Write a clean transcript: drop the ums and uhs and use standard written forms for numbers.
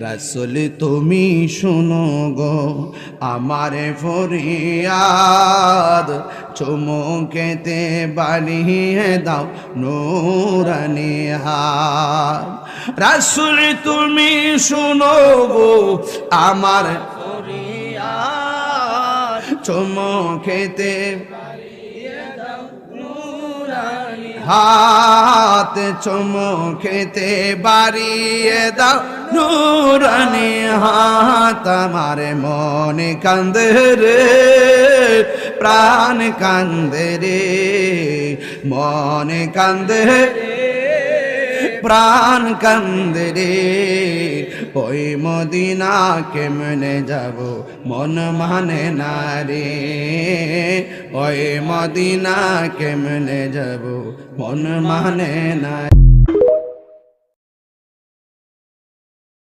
রাসূল তুমি শুনো গো আমার ফরিয়াদ, চুমুকেতে বানিয়ে দাও নূরানি হাত। রাসূল তুমি শুনো গো আমার ফরিয়াদ, চুমুকেতে হাত, চুমুকেতে বাড়িয়ে দাও নূরানি হাত। আমার মন কান্দে রে, প্রাণ কান্দে রে, মন কান্দে প্রাণ কান্দে রে। ওই মদিনা কেমনে যাব মন মানে না রে, ওই মদিনা কেমনে যাব মন মানে না।